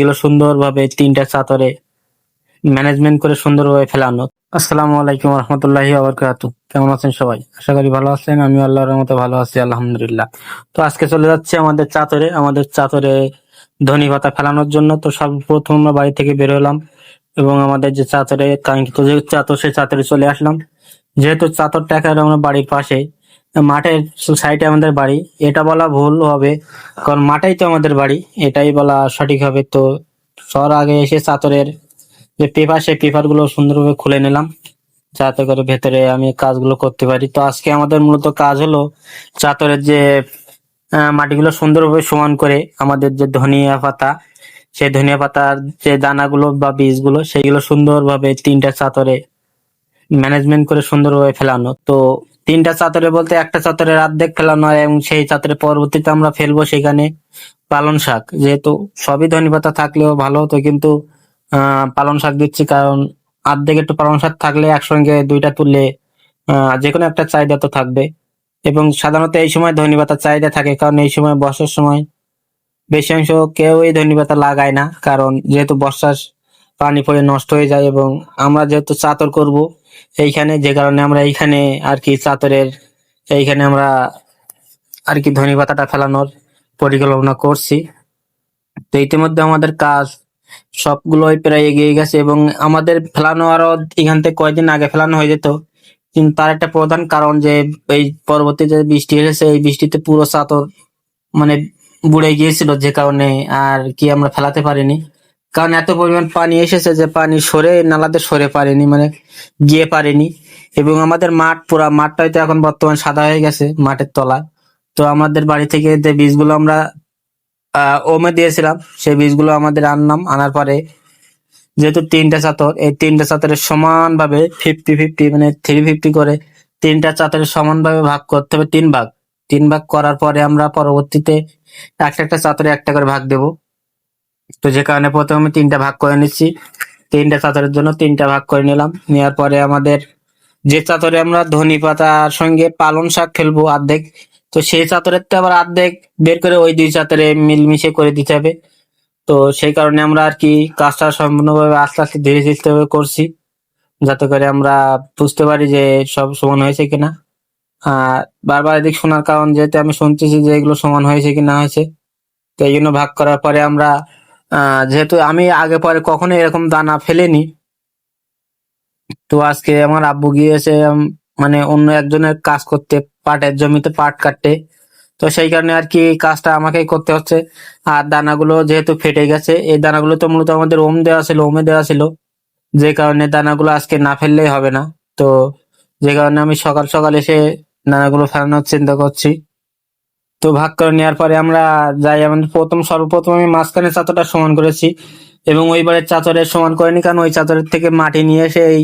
এগুলো সুন্দরভাবে তিনটা চাদরে ম্যানেজমেন্ট করে সুন্দরভাবে ফেলানো। আসসালামু আলাইকুম রহমতুল্লাহি ওয়া বারাকাতুহু। কেমন আছেন সবাই? আশা করি ভালো আছেন। আমি আল্লাহর রহমতে ভালো আছি, আলহামদুলিল্লাহ। তো আজকে চলে যাচ্ছে আমাদের চাদরে ধনী পাতা ফেলানোর জন্য। তো সর্বপ্রথম আমরা বাড়ি থেকে বের হলাম এবং আমাদের যে চাদরে কাঙ্ক্ষিত যে চাদর, সেই চাদরে চলে আসলাম। যেহেতু চাদরটা একেবারে আমরা বাড়ির পাশে, মাঠের সাইডে আমাদের বাড়ি, এটা বলা ভুল হবে, কারণ মাঠেই তো আমাদের বাড়ি, এটাই বলা সঠিক হবে। তো সবার আগে এসে চাদরের যে পেপার, সেই পেপার গুলো সুন্দরভাবে খুলে নিলাম, যাতে করে ভেতরে আমি কাজগুলো করতে পারি। তো আজকে আমাদের মূলত কাজ হলো চাদরের যে মাটিগুলো সুন্দরভাবে সমান করে আমাদের যে ধনিয়া পাতা, সেই ধনিয়া পাতার যে দানাগুলো বা বীজগুলো, সেইগুলো সুন্দরভাবে তিনটা চাদরে ম্যানেজমেন্ট করে সুন্দরভাবে ফেলানো। তো তিনটা চাদরে বলতে একটা চাদরের অর্ধেক ফেলানো হয় এবং সেই চাদরে পরবর্তীতে আমরা ফেলবো সেখানে পালং শাক। যেহেতু সবই ধনেপাতা থাকলেও ভালো হতো, কিন্তু পালং শাক দিচ্ছি, কারণ অর্ধেক একটু পালং শাক থাকলে একসঙ্গে দুইটা তুললে যে কোনো একটা চাহিদা তো থাকবে। এবং সাধারণত এই সময় ধনেপাতার চাহিদা থাকে, কারণ এই সময় বর্ষার সময় বেশি অংশ কেউই ধনেপাতা লাগায় না, কারণ যেহেতু বর্ষার পানি পড়ে নষ্ট হয়ে যায়। এবং আমরা যেহেতু চাতর করব এইখানে, যে কারণে আমরা এইখানে আর কি চাতরের এইখানে আমরা আর কি ধনেপাতাটা ফেলানোর পরিকল্পনা করছি। তো ইতিমধ্যে আমাদের কাজ সবগুলোই প্রায় এগিয়ে গেছে এবং আমাদের ফেলানো আরো এখান থেকে কয়েকদিন আগে ফেলানো হয়ে যেত, কিন্তু তার একটা প্রধান কারণ যে এই পরবর্তী যে বৃষ্টি এসেছে, এই বৃষ্টিতে পুরো চাতর মানে বুড়ে গিয়েছিল, যে কারণে আর কি আমরা ফেলাতে পারিনি। কারণ এত পরিমাণ পানি এসেছে যে পানি সরে নালাতে সরে পারেনি, মানে গিয়ে পারেনি। এবং আমাদের পুরা মাঠটা হয়তো এখন বর্তমান সাদা হয়ে গেছে মাঠের তলা। তো আমাদের বাড়ি থেকে যে বীজগুলো আমরা ওমে দিয়েছিলাম, সেই বীজগুলো আমাদের আনার পরে, যেহেতু তিনটা চাতর, এই তিনটা চাতরের সমান ভাবে 50-50 মানে 350 করে তিনটা চাতরের সমান ভাবে ভাগ করতে হবে। তিন ভাগ করার পরে আমরা পরবর্তীতে একটা একটা চাতরে একটা করে ভাগ দেব। তো যে কারণে প্রথমে তিনটা ভাগ করে নিচ্ছি, তিনটা চাতরের জন্য তিনটা ভাগ করে নিলাম। নেওয়ার পরে আমাদের যে চাতরে আমরা ধনে পাতার সঙ্গে পালং শাক ফেলবো অর্ধেক, তো সেই চাতরের তো আবার অর্ধেক বের করে ওই দুই চাতরে মিলমিশে করে দিতে হবে। তো সেই কারণে আমরা আর কি কাজটা সম্পূর্ণভাবে আস্তে আস্তে ধীরে ধীরে করছি, যাতে করে আমরা বুঝতে পারি যে সব সমান হয়েছে কিনা। আর বারবার এদিক শোনার কারণ, যেহেতু আমি শুনতেছি যে এগুলো সমান হয়েছে কি না হয়েছে। তো এই জন্য ভাগ করার পরে আমরা যেহেতু আমি আগে পরে কখনো এরকম দানা ফেলেনি, তো আজকে আমার আব্বু গিয়েছে মানে অন্য একজনের কাজ করতে, পাটের জমিতে পাট কাটতে। তো সেই কারণে আর কি কাজটা আমাকেই করতে হচ্ছে। আর দানাগুলো যেহেতু ফেটে গেছে, এই দানাগুলো তো মূলত আমাদের ওমে দেওয়া ছিল, যে কারণে দানাগুলো আজকে না ফেললেই হবে না। তো যে কারণে আমি সকাল সকাল এসে দানাগুলো ফেলানোর চিন্তা করছি। তো ভাগ করে নেওয়ার পরে আমরা যাই, আমাদের সর্বপ্রথম আমি মাঝখানে চাতরটা সমান করেছি এবং ওইবারের চাতরে সমান করিনি, কারণ ওই চাতরের থেকে মাটি নিয়ে এসে এই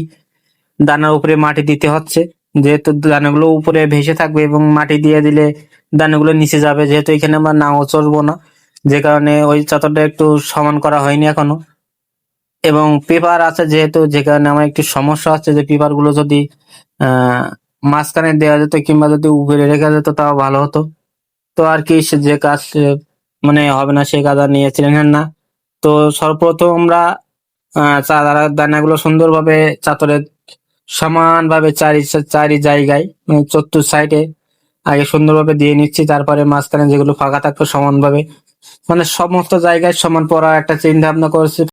দানার উপরে মাটি দিতে হচ্ছে। যেহেতু দানাগুলো উপরে ভেসে থাকবে এবং মাটি দিয়ে দিলে দানাগুলো নিচে যাবে, যেহেতু এখানে আমরা নাও চলবো না, যে কারণে ওই চাদরটা একটু সমান করা হয়নি এখনো। এবং পেপার আছে যেহেতু, যে কারণে আমার একটু সমস্যা হচ্ছে যে পেপার গুলো যদি আহ মাঝখানে দেওয়া যেত কিংবা যদি উপরে রেখে যেত তাও ভালো হতো। তো আর কি যে কাজ মানে হবে না, সে কাজ আর নিয়েছিলেন না। তো সর্বপ্রথম আমরা দানাগুলো সুন্দরভাবে চাদরে সমানভাবে চারি জায়গায়, মানে চতুর সাইডে আগে সুন্দরভাবে দিয়ে নিচ্ছি। তারপরে মাঝখানে যেগুলো ফাঁকা থাকতো সমানভাবে, মানে সমস্ত জায়গায় সমান পড়ার একটা চিন্তা ভাবনা করছি।